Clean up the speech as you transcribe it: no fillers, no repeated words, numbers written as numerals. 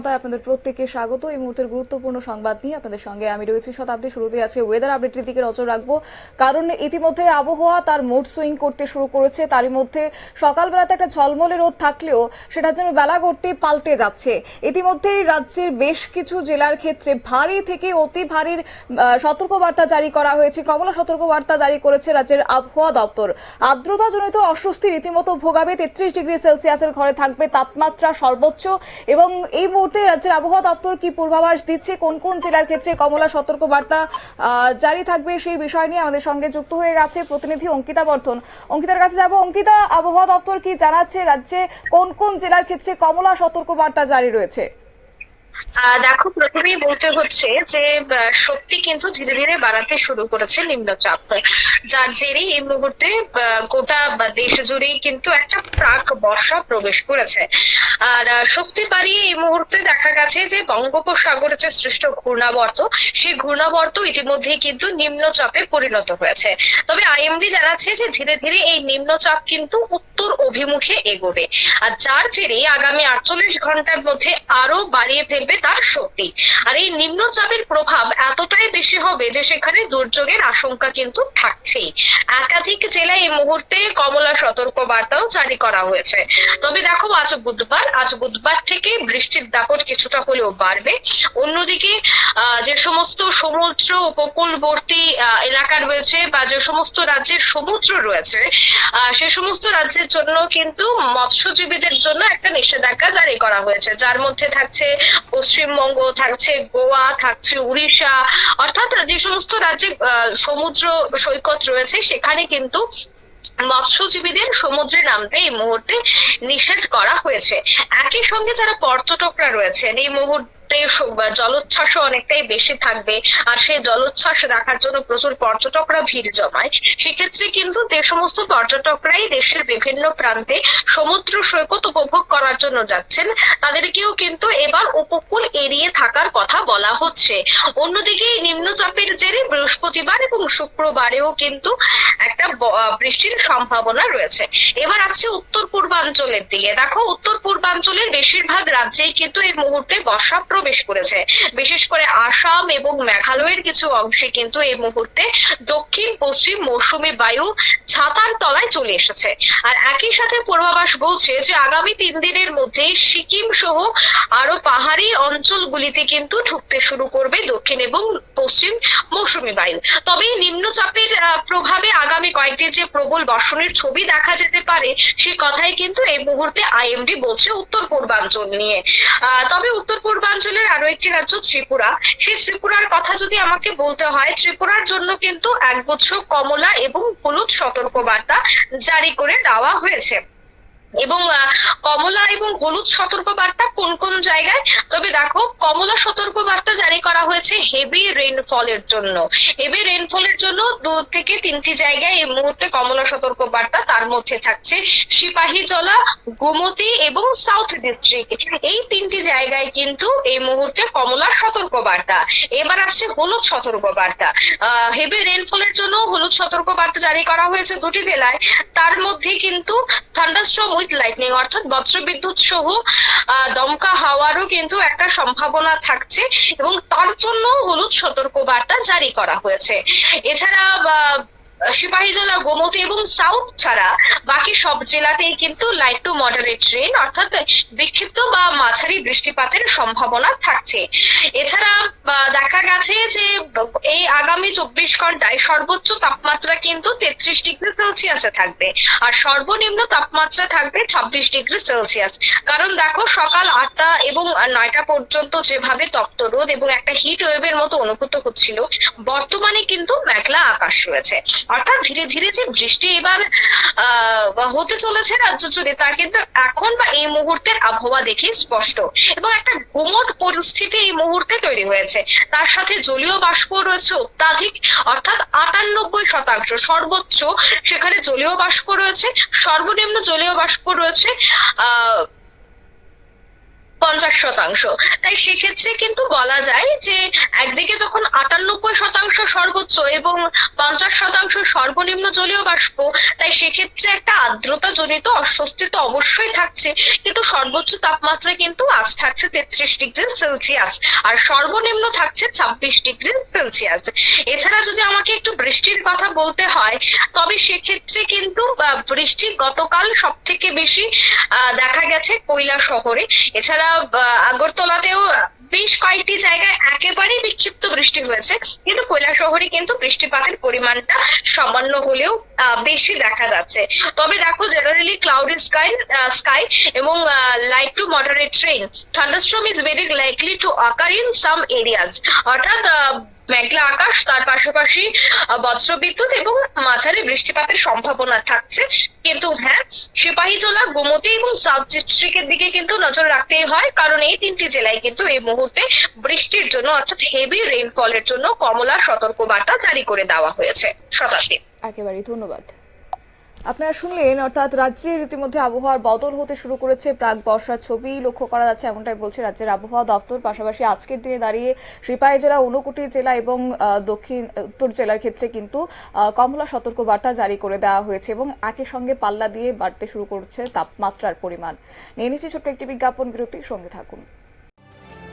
কলকাতায় আপনাদের প্রত্যেককে স্বাগত। এই মুহূর্তের গুরুত্বপূর্ণ সংবাদ নিয়ে আপনাদের সঙ্গে আমি রয়েছি শতাব্দী। শুরুতে আছে ওয়েদার আপডেটের দিকে নজর রাখবো, কারণ ইতিমধ্যে আবহাওয়া তার মুড সুইং করতে শুরু করেছে। তারই মধ্যে সকালবেলাতে একটা ঝলমলে রোদ থাকলেও সেটা যেন বেলা গড়তে পাল্টে যাচ্ছে। ইতিমধ্যেই রাজ্যের বেশ কিছু জেলার ক্ষেত্রে ভারী থেকে অতি ভারীর সতর্কবার্তা জারি করা হয়েছে। কমলা সতর্কবার্তা জারি করেছে রাজ্যের আবহাওয়া দপ্তর। আর্দ্রতাজনিত অস্বস্তি রীতিমতো ভোগাবে। 33 ডিগ্রি সেলসিয়াসের ঘরে থাকবে তাপমাত্রা সর্বোচ্চ। এবং এই মুহূর্তে রাজ্যের আবহাওয়া দপ্তর কি পূর্বাভাস দিচ্ছে, কোন কোন জেলার ক্ষেত্রে কমলা সতর্কবার্তা জারি থাকবে, সেই বিষয় নিয়ে আমাদের সঙ্গে যুক্ত হয়ে গেছে প্রতিনিধি অঙ্কিতা বর্ধন। অঙ্কিতার কাছে যাব। অঙ্কিতা, আবহাওয়া দপ্তর কি জানাচ্ছে রাজ্যে কোন কোন জেলার ক্ষেত্রে কমলা সতর্কবার্তা জারি রয়েছে? দেখো, প্রথমেই বলতে হচ্ছে যে শক্তি কিন্তু ধীরে ধীরে বাড়াতে শুরু করেছে নিম্নচাপ, যার জেরেই এই মুহূর্তে গোটা দেশ জুড়েই কিন্তু একটা প্রাক বর্ষা প্রবেশ করেছে। আর শক্তি বাড়িয়ে এই মুহূর্তে দেখা গেছে যে বঙ্গোপসাগরে যে সৃষ্ট ঘূর্ণাবর্ত, সেই ঘূর্ণাবর্ত ইতিমধ্যেই কিন্তু নিম্নচাপে পরিণত হয়েছে। তবে আইএমডি জানাচ্ছে যে ধীরে ধীরে এই নিম্নচাপ কিন্তু উত্তর অভিমুখে এগোবে, আর যার জেরেই আগামী 48 ঘন্টার মধ্যে আরো বাড়িয়ে ফেলবে তার শক্তি। আর এই নিম্নচাপের প্রভাব এতটাই বেশি হবে যে সেখানে দুর্যোগের আশঙ্কা কিন্তু থাকছেই। একাধিক জেলায় এই মুহূর্তে কমলা সতর্কবার্তাও জারি করা হয়েছে। তবে দেখো, আজ বুধবার থেকে বৃষ্টির দাপট কিছুটা হলেও বাড়বে। অন্যদিকে যে সমস্ত সমুদ্র উপকূলবর্তী এলাকা রয়েছে বা যে সমস্ত রাজ্যের সমুদ্র রয়েছে, সে সমস্ত রাজ্যের জন্য কিন্তু মৎস্যজীবীদের জন্য একটা নিষেধাজ্ঞা জারি করা হয়েছে, যার মধ্যে থাকছে পশ্চিমবঙ্গ, থাকছে গোয়া, থাকছে উড়িষ্যা। অর্থাৎ যে সমস্ত রাজ্যে সমুদ্র সৈকত রয়েছে সেখানে কিন্তু মৎস্যজীবীদের সমুদ্রে নামতে এই মুহূর্তে নিষেধ করা হয়েছে। একই সঙ্গে যারা পর্যটকরা রয়েছেন, এই মুহূর্তে জলোচ্ছ্বাসও অনেকটাই বেশি থাকবে, আর সেই জলোচ্ছ্বাস দেখার জন্য প্রচুর পর্যটকরা ভিড় জমায়। সেক্ষেত্রে কিন্তু যে সমস্ত পর্যটকরাই দেশের বিভিন্ন প্রান্তে সমুদ্র সৈকত উপভোগ করার জন্য যাচ্ছেন, তাদেরকেও কিন্তু এবার উপকূল এড়িয়ে থাকার কথা বলা হচ্ছে। অন্যদিকে নিম্নচাপের জেরে বৃহস্পতিবার এবং শুক্রবারেও কিন্তু একটা বৃষ্টির সম্ভাবনা রয়েছে। এবার আসছে উত্তর পূর্বাঞ্চলের দিকে। দেখো, উত্তর পূর্বাঞ্চলের বেশিরভাগ রাজ্যেই কিন্তু এই মুহূর্তে বর্ষা প্রবেশ করেছে। বিশেষ করে আসাম এবং মেঘালয়ের কিছু অংশে কিন্তু এই মুহূর্তে দক্ষিণ পশ্চিম মৌসুমী বায়ু ছাতার তলায় চলে এসেছে। আর একই সাথে পূর্বাভাস বলছে যে আগামী 3 দিনের মধ্যে সিকিম সহ আরো পাহাড়ি অঞ্চলগুলিতে কিন্তু ঢুকতে শুরু করবে দক্ষিণ এবং পশ্চিম মৌসুমী বায়ু। তবে নিম্নচাপের প্রভাবে আগামী কয়েকদিন যে প্রবল বর্ষণের ছবি দেখা যেতে পারে, সে কথাই কিন্তু এই মুহূর্তে আইএমডি বলছে উত্তর পূর্বাঞ্চল নিয়ে। তবে উত্তর পূর্বাঞ্চলের আরো একটি রাজ্য ত্রিপুরা, সেই ত্রিপুরার কথা যদি আমাকে বলতে হয়, ত্রিপুরার জন্য কিন্তু একগুচ্ছ কমলা এবং হলুদ সতর্কবার্তা জারি করে দেওয়া হয়েছে। এবং কমলা এবং হলুদ সতর্কবার্তা কোন কোন জায়গায়? তবে দেখো, কমলা সতর্কবার্তা জারি করা হয়েছে হেভি রেইনফলের জন্য। হেভি রেইনফলের জন্য 2 থেকে 3টি জায়গায় এই মুহূর্তে কমলা সতর্কবার্তা। তার মধ্যে থাকছে সিপাহীজলা, গোমতী এবং সাউথ ডিস্ট্রিক্ট। এই 3টি জায়গায় কিন্তু এই মুহূর্তে কমলা সতর্কবার্তা। এবার আসছে হলুদ সতর্কবার্তা। হেভি রেইনফলের জন্য হলুদ সতর্কবার্তা জারি করা হয়েছে 2টি জেলায়। তার মধ্যে কিন্তু থান্ডারস্টর্ম উইথ লাইটনিং অর্থাৎ বজ্রবিদ্যুৎ সহ দমকা হাওয়ারও কিন্তু একটা সম্ভাবনা থাকছে, এবং তার জন্য হলুদ সতর্কবার্তা জারি করা হয়েছে। এছাড়া সিপাহীজলা, গোমতী এবং সাউথ ছাড়া বাকি সব জেলাতেই কিন্তু লাইট টু মডারেট রেইন অর্থাৎ বিক্ষিপ্ত বা মাঝারি বৃষ্টিপাতের সম্ভাবনা থাকছে। এছাড়া দেখা গেছে যে এই আগামী 24 ঘন্টায় সর্বোচ্চ তাপমাত্রা কিন্তু 33 ডিগ্রি সেলসিয়াসে থাকবে, আর সর্বনিম্ন তাপমাত্রা থাকবে 26 ডিগ্রি সেলসিয়াস। কারণ দেখো, সকাল 8টা এবং 9টা পর্যন্ত যেভাবে তপ্ত রোদ এবং একটা হিট ওয়েভের মতো অনুভূত হচ্ছিল, বর্তমানে কিন্তু মেঘলা আকাশ রয়েছে। অর্থাৎ ধীরে ধীরে যে বৃষ্টি এবার হতে চলেছে রাজ্য জুড়ে, তা কিন্তু এখন বা এই মুহূর্তের আবহাওয়া দেখে স্পষ্ট, এবং একটা গুমট পরিস্থিতি এই মুহূর্তে তৈরি হয়েছে। তার সাথে জলীয় বাষ্প রয়েছে অত্যাধিক, অর্থাৎ 98% সর্বোচ্চ সেখানে জলীয় বাষ্প রয়েছে। সর্বনিম্ন জলীয় বাষ্প রয়েছে 50%। তাই সেক্ষেত্রে কিন্তু বলা যায় যে একদিকে যখন 98% সর্বোচ্চ এবং 50% সর্বনিম্ন জলীয় বাষ্প, তাই সেক্ষেত্রে একটা আর্দ্রতা জনিত অস্বস্তি তো অবশ্যই থাকছে। কিন্তু সর্বোচ্চ তাপমাত্রা কিন্তু আজ থাকছে 33°C আর সর্বনিম্ন থাকছে 26°C। এছাড়া যদি আমাকে একটু বৃষ্টির কথা বলতে হয়, তবে সেক্ষেত্রে কিন্তু বৃষ্টি গতকাল সব থেকে বেশি দেখা গেছে কৈলাসহরে। এছাড়া আগরতলাতেও বেশ কয়েকটি জায়গায় একেবারেই বিক্ষিপ্ত বৃষ্টি হয়েছে, কিন্তু কৈলাসহরে কিন্তু বৃষ্টিপাতের পরিমাণটা সামান্য হলেও বেশি দেখা যাচ্ছে। তবে দেখো, জেনারেলি ক্লাউডি স্কাই এবং light to moderate rain, thunderstorm is very likely to occur in some areas. অর্থাৎ মেঘলা আকাশ, তার পাশাপাশি বজ্রবিদ্যুৎ এবং মাঝারি বৃষ্টিপাতের সম্ভাবনা থাকছে। কিন্তু হ্যাঁ, সিপাহীজলা, গোমতী এবং সাউথ ডিস্ট্রিক্টের দিকে কিন্তু নজর রাখতেই হয়, কারণ এই তিনটি জেলায় কিন্তু এই মুহূর্তে বৃষ্টির জন্য অর্থাৎ হেভি রেইনফলের জন্য কমলা সতর্কবার্তা জারি করে দেওয়া হয়েছে। শতাব্দী। একেবারেই ধন্যবাদ। আপনারা শুনলেন, অর্থাৎ রাজ্যে রীতিমধ্যে আবহাওয়ার বদল হতে শুরু করেছে, প্রাক বর্ষার ছবি লক্ষ্য করা যাচ্ছে, এমনটাই বলছে রাজ্যের আবহাওয়া দপ্তর। পাশাপাশি আজকের দিনে দাঁড়িয়ে সিপাহী জেলা, ঊনকোটি জেলা এবং উত্তর জেলার ক্ষেত্রে কিন্তু কমলা সতর্কবার্তা জারি করে দেওয়া হয়েছে এবং একই সঙ্গে পাল্লা দিয়ে বাড়তে শুরু করছে তাপমাত্রার পরিমাণ। নিয়ে নিচ্ছি ছোট্ট একটি বিজ্ঞাপন বিরতি, সঙ্গে থাকুন।